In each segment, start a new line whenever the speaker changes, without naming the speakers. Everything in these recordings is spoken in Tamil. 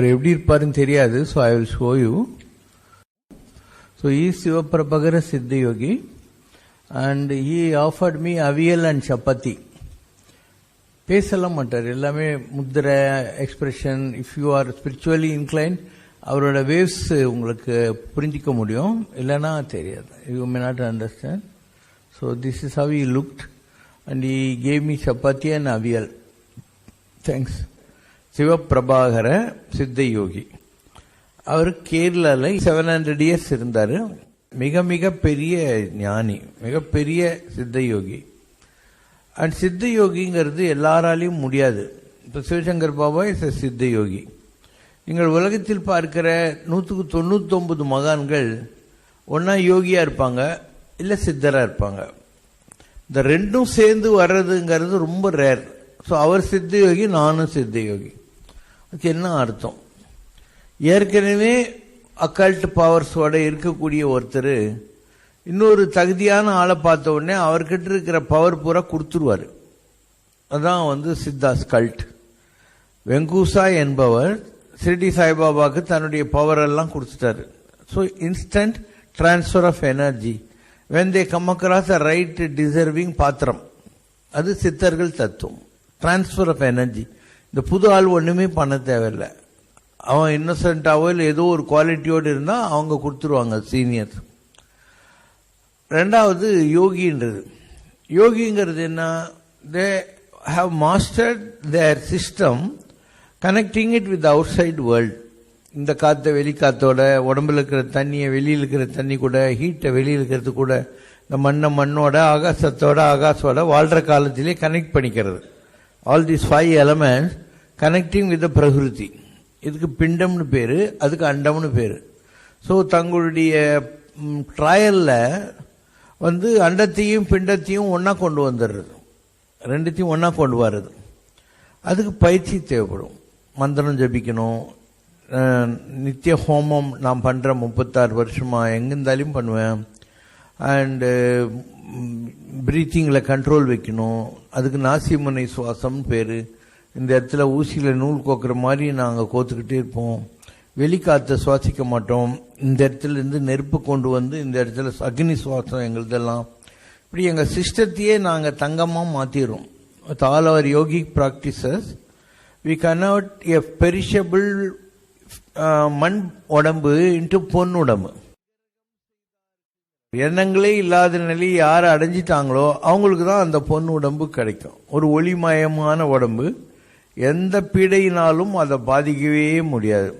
அவர் எப்படி இருப்பாருன்னு தெரியாது. So I will show you. So ஈ Sivaprabhakara Siddha Yogi and he offered me aviyal and chapati. பேசலாம் மாட்டார், எல்லாமே முத்திரை, expression. If you are spiritually incline அவரோட வேவ்ஸ் உங்களுக்கு புரிஞ்சிக்க முடியும், இல்லைன்னா தெரியாது. You may not understand. So this is how he looked and he gave me chapati and aviyal. Thanks. Sivaprabhakara Siddha Yogi. அவர் கேரளாவில் 700 years இருந்தார். மிக மிக பெரிய ஞானி, மிகப்பெரிய சித்த யோகி. அண்ட் சித்த யோகிங்கிறது எல்லாராலையும் முடியாது. இப்போ சிவசங்கர் பாபா இஸ் எ சித்த யோகி. நீங்கள் உலகத்தில் பார்க்கிற 199 மகான்கள் ஒன்னா யோகியா இருப்பாங்க, இல்லை சித்தரா இருப்பாங்க. இந்த ரெண்டும் சேர்ந்து வர்றதுங்கிறது ரொம்ப ரேர். ஸோ அவர் சித்த யோகி, நானும் சித்த யோகி. அதுக்கு என்ன அர்த்தம்? ஏற்கனவே அக்கல்ட் பவர்ஸோட இருக்கக்கூடிய ஒருத்தர் இன்னொரு தகுதியான ஆளை பார்த்த உடனே அவர்கிட்ட இருக்கிற பவர் பூரா கொடுத்துருவாரு. அதான் சித்தாஸ் கல்ட். வெங்கூசா என்பவர் ஷிரடி சாய்பாபாவுக்கு தன்னுடைய பவர் எல்லாம் கொடுத்துட்டாரு. So instant transfer of energy when they come across a right deserving பாத்திரம். அது சித்தர்கள் தத்துவம். Transfer of energy. இந்த புது ஆள் ஒண்ணுமே பண்ண தேவையில்லை. அவன் இன்னசென்டாவோ இல்லை ஏதோ ஒரு குவாலிட்டியோடு இருந்தால் அவங்க கொடுத்துருவாங்க சீனியர். ரெண்டாவது யோகின்றது. யோகிங்கிறது என்ன? They have mastered their system connecting it with outside world. இந்த காற்றை வெளிக்காத்தோட, உடம்புல இருக்கிற தண்ணியை வெளியில் இருக்கிற தண்ணி கூட, ஹீட்டை வெளியில் இருக்கிறது கூட, இந்த மண்ணோட, ஆகாசத்தோட, ஆகாசோட வாழ்ற காலத்திலே கனெக்ட் பண்ணிக்கிறது. All these 5 elements connecting with பிரகிருதி. இதுக்கு பிண்டம்னு பேரு, அதுக்கு அண்டம்னு பேரு. ஸோ தங்களுடைய ட்ராயல்ல அண்டத்தையும் பிண்டத்தையும் ஒன்னா கொண்டு வந்துடுறது, ரெண்டுத்தையும் ஒன்னா கொண்டு வர்றது. அதுக்கு பயிற்சி தேவைப்படும். மந்திரம் ஜபிக்கணும். நித்திய ஹோமம் நான் பண்ற 36 வருஷமா எங்கிருந்தாலும் பண்ணுவேன். அண்டு பிரீத்திங்கில் கண்ட்ரோல் வைக்கணும். அதுக்கு நாசிமுனை சுவாசம்னு பேரு. இந்த இடத்துல ஊசியில் நூல் கோக்குற மாதிரி நாங்கள் கோத்துக்கிட்டே இருப்போம். வெளிக்காற்றை சுவாசிக்க மாட்டோம். இந்த இடத்துல இருந்து நெருப்பு கொண்டு இந்த இடத்துல அக்னி சுவாசம் எங்களுதெல்லாம். இப்படி எங்கள் சிஸ்டத்தையே நாங்கள் தங்கமாக மாற்றிடுறோம். With all our yogic practices we convert a perishable மண் உடம்பு இன்டு பொன் உடம்பு. எண்ணங்களே இல்லாத நிலையை யார் அடைஞ்சிட்டாங்களோ அவங்களுக்கு தான் அந்த பொன் உடம்பு கிடைக்கும். ஒரு ஒளிமயமான உடம்பு. எந்த பீடையினாலும் அதை பாதிக்கவே முடியாது.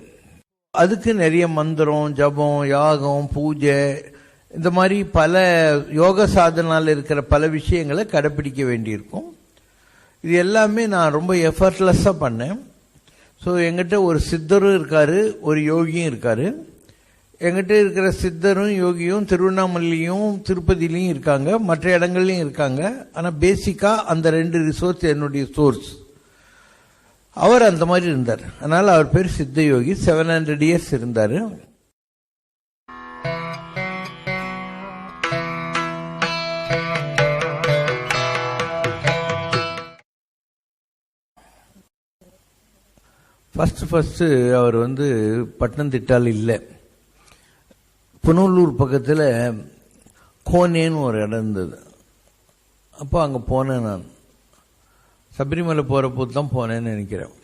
அதுக்கு நிறைய மந்திரம், ஜபம், யாகம், பூஜை, இந்த மாதிரி பல யோக சாதனால இருக்கிற பல விஷயங்களை கடைப்பிடிக்க வேண்டியிருக்கும். இது எல்லாமே நான் ரொம்ப எஃபர்ட்லெஸ்ஸாக பண்ணேன். ஸோ எங்கிட்ட ஒரு சித்தரும் இருக்காரு, ஒரு யோகியும் இருக்காரு. எங்கிட்ட இருக்கிற சித்தரும் யோகியும் திருவண்ணாமலையும் திருப்பதியிலையும் இருக்காங்க, மற்ற இடங்கள்லையும் இருக்காங்க. ஆனால் பேசிக்காக அந்த 2 ரிசோர்ஸ் என்னுடைய சோர்ஸ். அவர் அந்த மாதிரி இருந்தார். அதனால அவர் பேர் சித்த யோகி. 700 years இருந்தார். ஃபர்ஸ்ட் அவர் பட்டணத்திட்டால் இல்லை, புனலூர் பக்கத்தில் கோனேன்னு ஒரு இடம் இருந்தது. அப்போ அங்கே போனேன். நான் சபரிமலை போகிற போது தான் போனேன்னு நினைக்கிறேன்.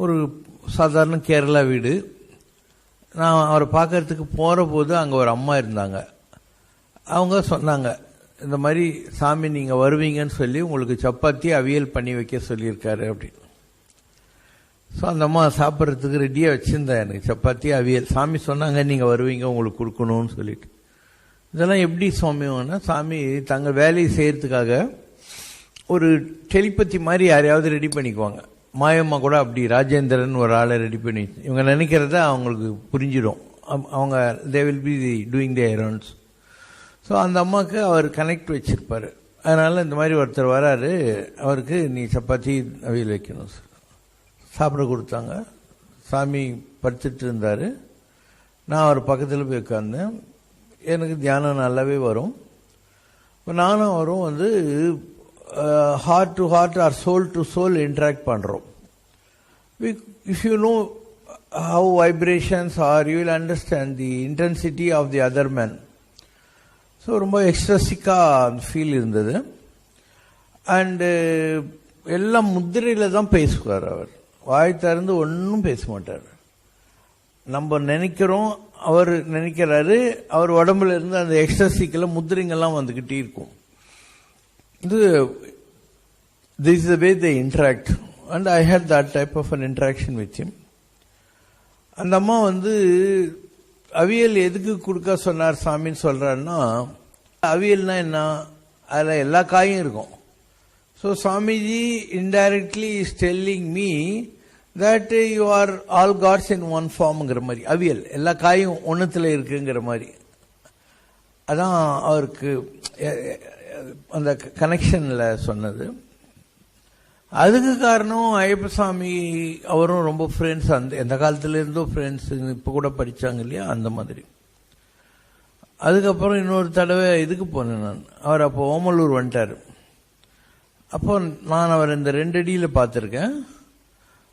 ஒரு சாதாரண கேரளா வீடு. நான் அவரை பார்க்கறதுக்கு போகிற போது அங்கே ஒரு அம்மா இருந்தாங்க. அவங்க சொன்னாங்க, இந்த மாதிரி சாமி நீங்கள் வருவீங்கன்னு சொல்லி உங்களுக்கு சப்பாத்தி அவியல் பண்ணி வைக்க சொல்லியிருக்காரு அப்படின்னு. ஸோ அந்த அம்மா சாப்பிட்றதுக்கு ரெடியாக வச்சுருந்தேன். எனக்கு சப்பாத்தி அவியல். சாமி சொன்னாங்க நீங்கள் வருவீங்க, உங்களுக்கு கொடுக்கணும்னு சொல்லிட்டு. இதெல்லாம் எப்படி சுவாமின்னா, சாமி தங்கள் வேலையை செய்யறதுக்காக ஒரு டெலிபதி மாதிரி யாரையாவது ரெடி பண்ணிக்குவாங்க. மாயம்மா கூட அப்படி ராஜேந்திரன் ஒரு ஆளை ரெடி பண்ணி, இவங்க நினைக்கிறத அவங்களுக்கு புரிஞ்சிடும். அவங்க they will be doing the errands. So அந்த அம்மாவுக்கு அவர் கனெக்ட் வச்சிருப்பாரு. அதனால இந்த மாதிரி ஒருத்தர் வராரு, அவருக்கு நீ சப்பாத்தி அவியல் வைக்கணும் சாப்பிட கொடுத்தாங்க. சாமி படுத்துட்டு இருந்தார். நான் அவர் பக்கத்தில் போய் உட்கார்ந்தேன். எனக்கு தியானம் நல்லாவே வரும். நானும் அவரும் heart to heart or soul to soul interact பண்ணுறோம். If you know how vibrations are, you will understand the intensity of the other man. So ரொம்ப எக்ஸ்ட்ரஸிக்காக ஃபீல் இருந்தது. அண்டு எல்லாம் முத்திரையில் தான் பேசுவார். அவர் வாய் திறந்து ஒன்றும் பேச மாட்டார். நம்ம நினைக்கிறோம், அவர் நினைக்கிறாரு, அவர் உடம்புல இருந்து அந்த எக்ஸ்ட்ரஸிக்கில் முத்திரைங்கெல்லாம் வந்துக்கிட்டே இருக்கும். This is the way they interact. And I had that type of an interaction with him. அந்த அம்மா அவியல் எதுக்கு கொடுக்க சொன்னார் சாமின்னு சொல்றாருன்னா, அவியல்னா என்ன, அதில் எல்லா காயும் இருக்கும். So Swamiji indirectly is telling me that you are all gods in one ஃபார்ம்ங்கிற மாதிரி. அவியல் எல்லா காயும் ஒன்றுத்தில் இருக்குங்கிற மாதிரி. அதான் அவருக்கு அந்த கனெக்ஷனில் சொன்னது. அதுக்கு காரணம் ஐயப்பசாமி அவரும் ரொம்ப ஃப்ரெண்ட்ஸ், எந்த காலத்துல இருந்தோ ஃப்ரெண்ட்ஸ், இப்போ கூட படித்தாங்க இல்லையா, அந்த மாதிரி. அதுக்கப்புறம் இன்னொரு தடவை இதுக்கு போனேன் நான். அவர் அப்போ ஓமலூர் வந்துட்டார். அப்போ நான் அவர் இந்த 2 அடியில் பார்த்துருக்கேன்.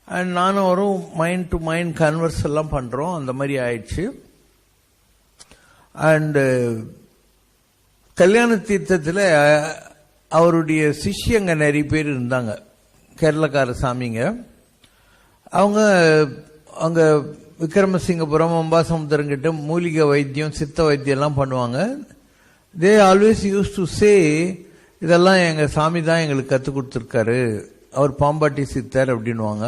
அண்ட் நானும் அவரும் மைண்ட் டு மைண்ட் கன்வர்ஸ் எல்லாம் பண்ணுறோம். அந்த மாதிரி ஆயிடுச்சு. அண்டு கல்யாண தீர்த்தத்தில் அவருடைய சிஷ்யங்க நிறைய பேர் இருந்தாங்க, கேரளக்கார சாமிங்க. அவங்க அங்கே விக்ரமசிங்கபுரம், அம்பாசமுத்திரங்கிட்ட மூலிகை வைத்தியம், சித்த வைத்தியம் எல்லாம் பண்ணுவாங்க. They always use to say, இதெல்லாம் எங்கள் சாமி தான் எங்களுக்கு கற்றுக் கொடுத்துருக்காரு, அவர் பாம்பாட்டி சித்தர் அப்படின்வாங்க.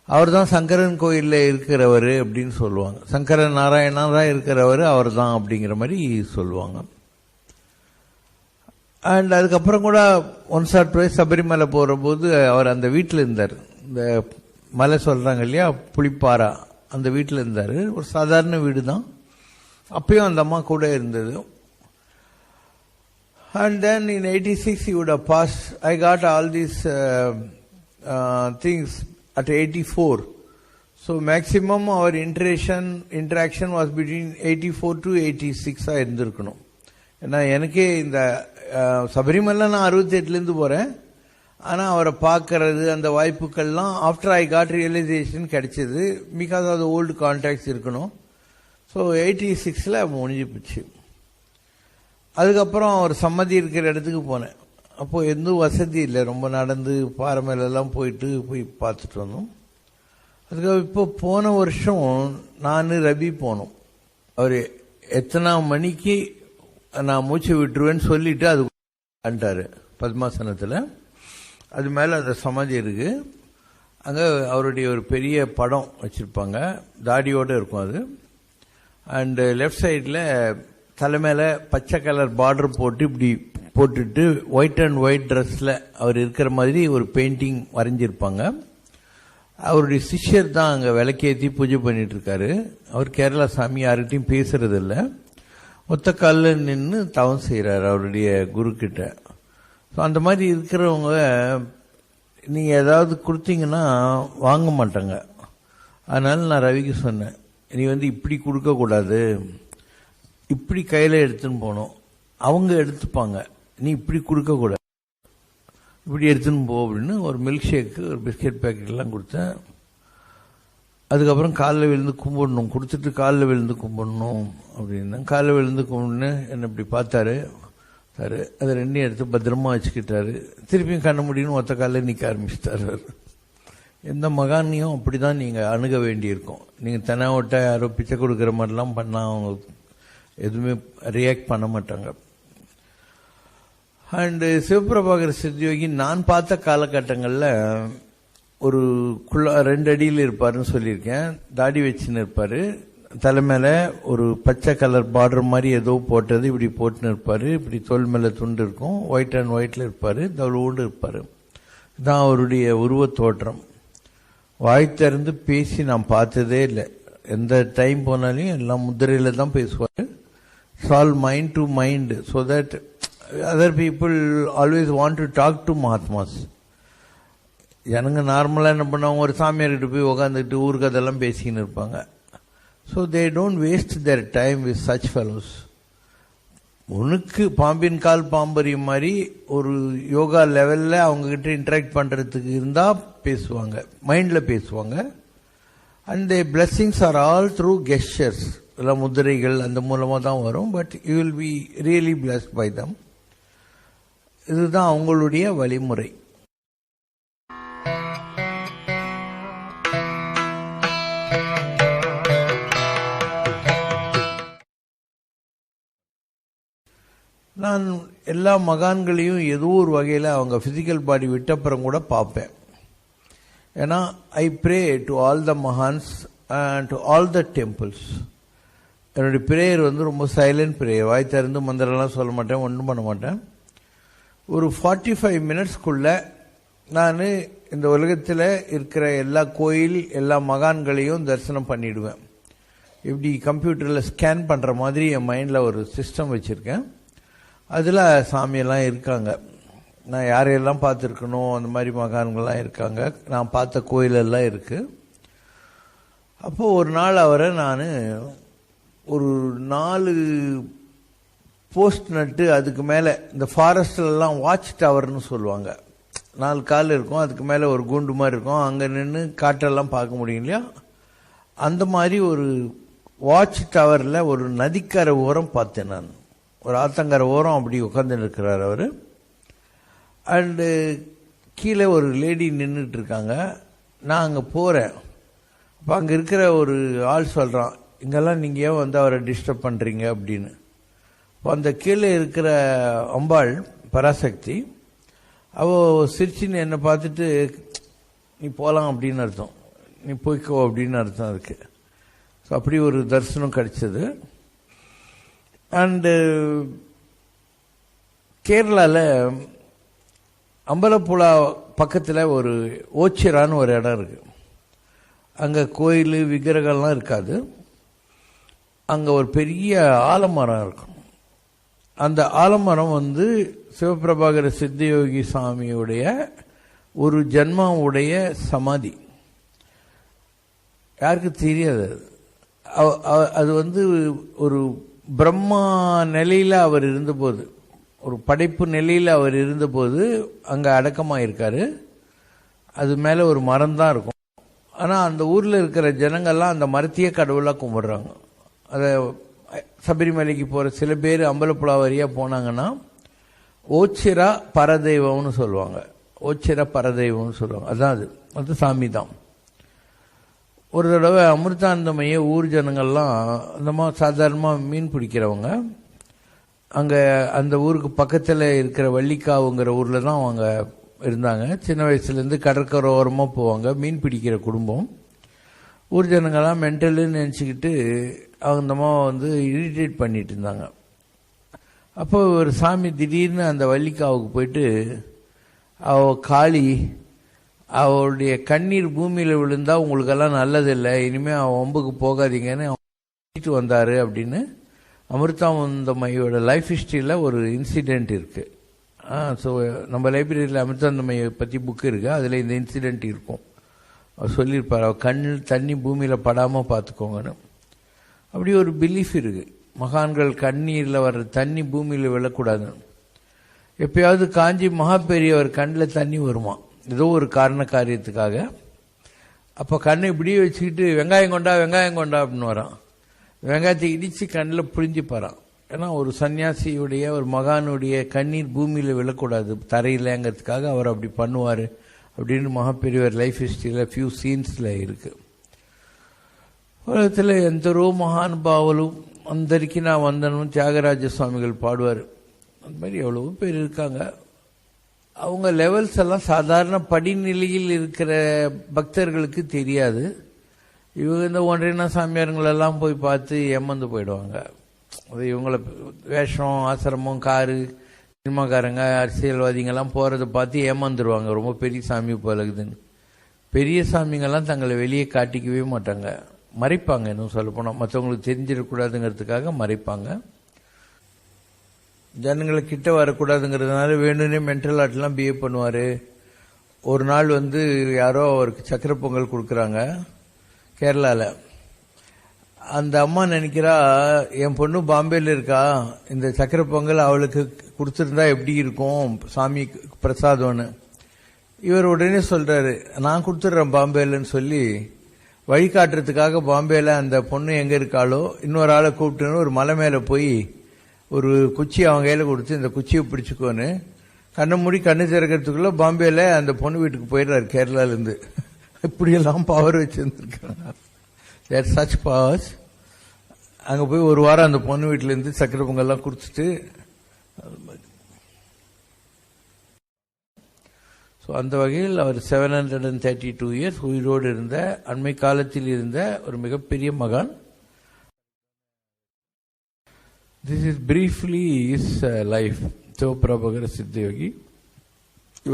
அவர் தான் சங்கரன் கோயிலில் இருக்கிறவர் அப்படின்னு சொல்லுவாங்க. சங்கரன் நாராயணா இருக்கிறவர் அவர் தான் அப்படிங்கிற மாதிரி சொல்லுவாங்க. அண்ட் அதுக்கப்புறம் கூட ஒன்ஸ் ஆர் டுவைஸ் சபரிமலை போகிற போது அவர் அந்த வீட்டில் இருந்தார். இந்த மலை சொல்கிறாங்க இல்லையா, புளிப்பாரா, அந்த வீட்டில் இருந்தார். ஒரு சாதாரண வீடு தான். அப்பயும் அந்த அம்மா கூட இருந்தது. And then in 86 he would have passed. I got all these things at 84. So maximum our interaction was between 84 to 86 இருந்திருக்கணும். ஏன்னா எனக்கே இந்த சபரிமலை நான் 68 போகிறேன். ஆனால் அவரை பார்க்கறது அந்த வாய்ப்புகள்லாம் ஆஃப்டர் ஐ காட் ரியலைசேஷன் கிடைச்சது. Because of the old contacts இருக்கணும். ஸோ 86 முடிஞ்சு போச்சு. அதுக்கப்புறம் அவர் சம்மதி இருக்கிற இடத்துக்கு போனேன். அப்போது எந்த வசதி இல்லை, ரொம்ப நடந்து பாறை மேலெல்லாம் போய் பார்த்துட்டு வந்தோம். அதுக்கு இப்போ போன வருஷம் நான் ரவி போனோம். அவர் எத்தனை மணிக்கு நான் மூச்சு விட்டுருவேன்னு சொல்லிட்டு அது பண்ணிட்டாரு பத்மாசனத்தில். அது மேலே அந்த சமாதி இருக்கு. அங்கே அவருடைய ஒரு பெரிய படம் வச்சிருப்பாங்க, தாடியோடு இருக்கும் அது. அண்டு லெஃப்ட் சைடில் தலைமையில பச்சை கலர் பார்டர் போட்டு இப்படி போட்டுட்டு ஒயிட் அண்ட் ஒயிட் ட்ரெஸ்ஸில் அவர் இருக்கிற மாதிரி ஒரு பெயிண்டிங் வரைஞ்சிருப்பாங்க. அவருடைய சிஷ்யர் தான் அங்கே விளக்கேற்றி பூஜை பண்ணிட்டு இருக்காரு. அவர் கேரளா சாமி, யார்கிட்டையும் பேசுறது இல்லை, ஒத்த காலில் நின்று தவம் செய்கிறார் அவருடைய குரு கிட்ட. ஸோ அந்த மாதிரி இருக்கிறவங்க நீங்கள் ஏதாவது கொடுத்தீங்கன்னா வாங்க மாட்டாங்க. அதனால நான் ரவிக்கு சொன்னேன், நீ இப்படி கொடுக்கக்கூடாது, இப்படி கையில் எடுத்துன்னு போகணும், அவங்க எடுத்துப்பாங்க, நீ இப்படி கொடுக்கக்கூடாது, இப்படி எடுத்துன்னு போ அப்படின்னு ஒரு மில்க் ஷேக்கு, ஒரு பிஸ்கெட் பேக்கெட்லாம் கொடுத்தேன். அதுக்கப்புறம் காலில் விழுந்து கும்பிடணும், கொடுத்துட்டு காலில் விழுந்து கும்பிடணும் அப்படின்னா காலில் விழுந்து கும்பிடுன்னு என்னை இப்படி பார்த்தாரு. சார் அதை 2 எடுத்து பத்திரமா வச்சுக்கிட்டாரு. திருப்பியும் கண்ண முடியும்னு ஒத்த காலில் நிற்க ஆரம்பிச்சிட்டாரு. எந்த மகானையும் அப்படி தான் நீங்கள் அணுக வேண்டியிருக்கும். நீங்கள் தெனாவட்ட யாரோ பிச்சை கொடுக்குற மாதிரிலாம் பண்ணால் அவங்க எதுவுமே ரியாக்ட் பண்ண மாட்டாங்க. அண்டு சிவபிரபாகர் சித்தியோகி நான் பார்த்த காலகட்டங்களில் ஒரு 2 அடியில் இருப்பாருன்னு சொல்லியிருக்கேன். தாடி வச்சுன்னு இருப்பார். தலைமையில ஒரு பச்சை கலர் பார்டர் மாதிரி ஏதோ போட்டது இப்படி போட்டுன்னு இருப்பார். இப்படி தோல் மேலே துண்டு இருக்கும், ஒயிட் அண்ட் ஒயிட்டில் இருப்பார், தவளோடு இருப்பார். இதுதான் அவருடைய உருவத் தோற்றம். வாய் திறந்து பேசி நான் பார்த்ததே இல்லை. எந்த டைம் போனாலும் எல்லாம் முத்திரையில் தான் பேசுவார். It's all mind to mind, so that other people always want to talk to mahatmas. ஜனங்க நார்மலாக என்ன பண்ணுவாங்க, ஒரு சாமியார்கிட்ட போய் உட்காந்துக்கிட்டு ஊருக்கு அதெல்லாம் பேசிக்கின்னு இருப்பாங்க. So they don't waste their time with such fellows. உனக்கு பாம்பின் கால் பாம்பரியம் மாதிரி ஒரு யோகா லெவலில் அவங்கக்கிட்ட இன்ட்ராக்ட் பண்ணுறதுக்கு இருந்தால் பேசுவாங்க, மைண்டில் பேசுவாங்க. And the blessings are all through gestures. முதிரைகள் அந்த மூலமாக தான் வரும். But you will be really blessed by them. இதுதான் அவங்களுடைய வழிமுறை. நான் எல்லா மகான்களையும் ஏதோ ஒரு வகையில் அவங்க ஃபிசிக்கல் பாடி விட்டப்புறம் கூட பார்ப்பேன். ஏன்னா I pray to all the mahans and to all the temples. என்னுடைய ப்ரேயர் ரொம்ப சைலண்ட் ப்ரேயர். வாய் திறந்து மந்திரம்லாம் சொல்ல மாட்டேன், ஒன்றும் பண்ண மாட்டேன். ஒரு 45 மினிட்ஸ்க்குள்ள நான் இந்த உலகத்தில் இருக்கிற எல்லா கோயில் எல்லா மகான்களையும் தரிசனம் பண்ணிடுவேன். இப்படி கம்ப்யூட்டரில் ஸ்கேன் பண்ணுற மாதிரி என் மைண்டில் ஒரு சிஸ்டம் வச்சுருக்கேன். அதில் சாமியெல்லாம் இருக்காங்க. நான் யாரையெல்லாம் பார்த்துருக்கணும் அந்த மாதிரி மகான்கள்லாம் இருக்காங்க. நான் பார்த்த கோயிலெல்லாம் இருக்குது. அப்போது ஒரு நாள் அவரை நான் ஒரு 4 போஸ்ட் நட்டு அதுக்கு மேலே இந்த ஃபாரஸ்ட்லாம் வாட்ச் டவர்னு சொல்லுவாங்க. 4 கால் இருக்கும், அதுக்கு மேலே ஒரு கூண்டு மாதிரி இருக்கும். அங்கே நின்று காற்றெல்லாம் பார்க்க முடியும் இல்லையா? அந்த மாதிரி ஒரு வாட்ச் டவரில் ஒரு நதிக்கரை ஓரம் பார்த்தேன். நான் ஒரு ஆத்தங்கரை ஓரம் அப்படி உட்காந்துன்னு இருக்கிறார் அவர். அண்டு கீழே ஒரு லேடி நின்றுட்டு இருக்காங்க. நான் அங்கே போகிறேன். அப்போ அங்கே இருக்கிற ஒரு ஆள் சொல்கிறான், இங்கெல்லாம் நீங்கள் ஏன் வந்து அவரை டிஸ்டர்ப் பண்ணுறீங்க அப்படின்னு. இப்போ அந்த கீழே இருக்கிற அம்பாள் பராசக்தி அவள் சிரிச்சின்னு என்னை பார்த்துட்டு, நீ போகலாம் அப்படின்னு அர்த்தம், நீ போய்க்கோ அப்படின்னு அர்த்தம் அதுக்கு. ஸோ அப்படி ஒரு தரிசனம் கிடைச்சது. அண்டு கேரளாவில் அம்பலப்புழா பக்கத்தில் ஒரு ஓச்சிரான்னு ஒரு இடம் இருக்குது. அங்கே கோயில் விக்கிரகம்லாம் இருக்காது. அங்கே ஒரு பெரிய ஆலமரம் இருக்கும். அந்த ஆலமரம் சிவபிரபாகர சித்தயோகி சாமியுடைய ஒரு ஜன்மாவுடைய சமாதி. யாருக்கு தெரியாது. அது ஒரு பிரம்மா நிலையில் அவர் இருந்தபோது, ஒரு படைப்பு நிலையில் அவர் இருந்தபோது அங்கே அடக்கமாயிருக்காரு. அது மேலே ஒரு மரம் தான் இருக்கும். ஆனால் அந்த ஊரில் இருக்கிற ஜனங்கள்லாம் அந்த மரத்தையே கடவுளாக கும்பிடுறாங்க. அதை சபரிமலைக்கு போகிற சில பேர் அம்பலப்புழா வழியாக போனாங்கன்னா ஓச்சிரா பரதெய்வம்னு சொல்லுவாங்க. ஓச்சிரா பரதெய்வம்னு சொல்லுவாங்க. அதான் அது சாமி தான். ஒரு தடவை அமிர்தானந்தமய ஊர் ஜனங்கள்லாம் அந்த மாதிரி சாதாரணமாக மீன் பிடிக்கிறவங்க அங்கே அந்த ஊருக்கு பக்கத்தில் இருக்கிற வள்ளிக்காவுங்கிற ஊரில் தான் அவங்க இருந்தாங்க. சின்ன வயசுலேருந்து கடற்கரை ஓரமாக போவாங்க. மீன் பிடிக்கிற குடும்பம். ஊர் ஜனங்கள்லாம் மென்டலுன்னு நினச்சிக்கிட்டு அந்தமாக இரிட்டேட் பண்ணிட்டு இருந்தாங்க. அப்போ ஒரு சாமி திடீர்னு அந்த வள்ளிக்காவுக்கு போயிட்டு, காளி அவளுடைய கண்ணீர் பூமியில் விழுந்தா உங்களுக்கெல்லாம் நல்லதில்லை, இனிமேல் அவன் ஒம்புக்கு போகாதீங்கன்னு அவன் வந்தார் அப்படின்னு. அமிர்தானந்தமயோட லைஃப் ஹிஸ்ட்ரியில் ஒரு இன்சிடெண்ட் இருக்குது. ஸோ நம்ம லைப்ரரியில் அமிர்தானந்தமயை பற்றி புக்கு இருக்குது. அதில் இந்த இன்சிடெண்ட் இருக்கும். அவர் சொல்லியிருப்பார், அவர் கண்ணில் தண்ணி பூமியில் படாமல் பார்த்துக்கோங்கன்னு. அப்படி ஒரு பிலீஃப் இருக்குது. மகான்கள் கண்ணீரில் வர்ற தண்ணி பூமியில் விழக்கூடாதுன்னு. எப்பயாவது காஞ்சி மகா பெரியவர் கண்ணில் தண்ணி வருமா ஏதோ ஒரு காரண காரியத்துக்காக. அப்போ கண்ணை இப்படியே வச்சுக்கிட்டு வெங்காயம் கொண்டா அப்படின்னு வரான். வெங்காயத்தை இடித்து கண்ணில் புழிஞ்சுப்பாரான். ஏன்னா ஒரு சன்னியாசியுடைய ஒரு மகானுடைய கண்ணீர் பூமியில் விழக்கூடாது தரையிலங்கிறதுக்காக அவர் அப்படி பண்ணுவார் அப்படின்னு மகாபெரியவர் லைஃப் ஹிஸ்ட்ரியில் ஃபியூ சீன்ஸில் இருக்குது. உலகத்தில் எந்தரோ மகானுபாவலும் அந்தரிக்கு நான் வந்தனும் தியாகராஜ சுவாமிகள் பாடுவார். அந்த மாதிரி எவ்வளவோ பேர் இருக்காங்க. அவங்க லெவல்ஸ் எல்லாம் சாதாரண படிநிலையில் இருக்கிற பக்தர்களுக்கு தெரியாது. இவங்க இந்த ஒன்றின சாமியாருங்களெல்லாம் போய் பார்த்து ஏமாந்து போயிடுவாங்க. அது இவங்கள வேஷம் ஆசிரமம் காரு சினிமாக்காரங்க அரசியல்வாதிங்கெல்லாம் போகிறத பார்த்து ஏமாந்துருவாங்க. ரொம்ப பெரிய சாமி போலகுதுன்னு. பெரிய சாமிங்கெல்லாம் தங்களை வெளியே காட்டிக்கவே மாட்டாங்க, மறைப்பாங்க. இன்னும் சொல்லப்போனால் மற்றவங்களுக்கு தெரிஞ்சிடக்கூடாதுங்கிறதுக்காக மறைப்பாங்க. ஜனங்களை கிட்ட வரக்கூடாதுங்கிறதுனால வேணும்னே மென்டல் ஆர்ட்லாம் பிஹேவ் பண்ணுவார். ஒரு நாள் யாரோ அவருக்கு சக்கரை பொங்கல் கொடுக்குறாங்க கேரளாவில். அந்த அம்மா நினைக்கிறா, என் பொண்ணு பாம்பேயில் இருக்கா, இந்த சக்கரை பொங்கல் அவளுக்கு கொடுத்துருந்தா எப்படி இருக்கும் சாமி பிரசாதம்னு. இவர் உடனே சொல்கிறாரு, நான் கொடுத்துட்றேன் பாம்பேலன்னு சொல்லி வழிகாட்டுறதுக்காக பாம்பேல அந்த பொண்ணு எங்க இருக்காளோ இன்னொரு ஆளை கூப்பிட்டுன்னு ஒரு மலை மேல போய் ஒரு குச்சி அவங்க கையில கொடுத்து இந்த குச்சியை பிடிச்சுக்கோன்னு கண்ணை மூடி கண்ணு திறக்கிறதுக்குள்ள பாம்பேல அந்த பொண்ணு வீட்டுக்கு போயிடுறாரு கேரளால இருந்து. இப்படியெல்லாம் பவர் வச்சிருந்துருக்காங்க. தேர் சச் பவர்ஸ். அங்க போய் ஒரு வாரம் அந்த பொண்ணு வீட்டுல இருந்து சக்கரை பொங்கல்லாம் கொடுத்துட்டு அந்த வகையில் அவர் 732 இயர்ஸ் உயிரோடு இருந்த அண்மை காலத்தில் இருந்த ஒரு மிகப்பெரிய மகான். This is briefly is life. Sivaprabhakara Siddhayogi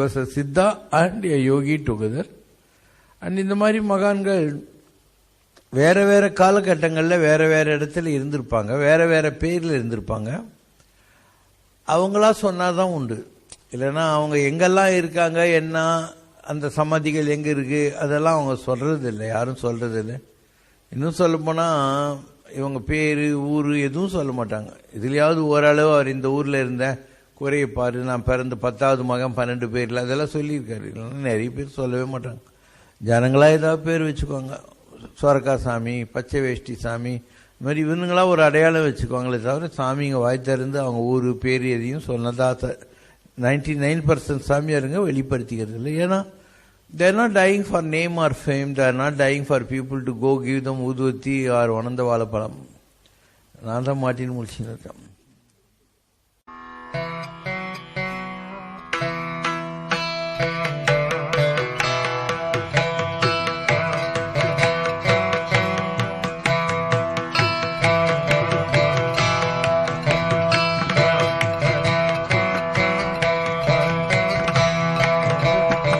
was a siddha and a yogi together. அண்ட் இந்த மாதிரி மகான்கள் வேற வேற காலகட்டங்களில் வேற வேற இடத்துல இருந்திருப்பாங்க, வேற வேற பேர்ல இருந்திருப்பாங்க. அவங்களா சொன்னாதான் உண்டு. இல்லைன்னா அவங்க எங்கெல்லாம் இருக்காங்க, என்ன அந்த சமாதிகள் எங்க இருக்கு, அதெல்லாம் அவங்க சொல்றது இல்லை, யாரும் சொல்றது இல்லை. இன்னும் சொல்ல போனா இவங்க பேரு ஊரு எதுவும் சொல்ல மாட்டாங்க. இதுலயாவது ஓரளவு அவர் இந்த ஊர்ல இருந்த குறைய பாரு, நான் பிறந்த 10வது மகன் 12 பேர்ல அதெல்லாம் சொல்லியிருக்காரு. இல்லைன்னா நிறைய பேர் சொல்லவே மாட்டாங்க. ஜனங்களா ஏதாவது பேர் வச்சுக்குவாங்க. சொரக்கா சாமி, பச்சை வேஷ்டி சாமி, இந்த மாதிரி இவனுங்களா ஒரு அடையாளம் வச்சுக்குவாங்களே தவிர சாமிங்க வாய் திறந்து அவங்க ஊரு பேர் எதையும் சொன்னதா 99% சாமியாருங்க வெளிப்படுத்திக்கிறது இல்லை. ஏன்னா they are not dying for name or fame, they are not dying for people to go give them ஊதுவத்தி or வனந்த வாழைப்பழம். நான் தான் மாட்டின்னு முடிச்சுன்னு இருக்கேன்.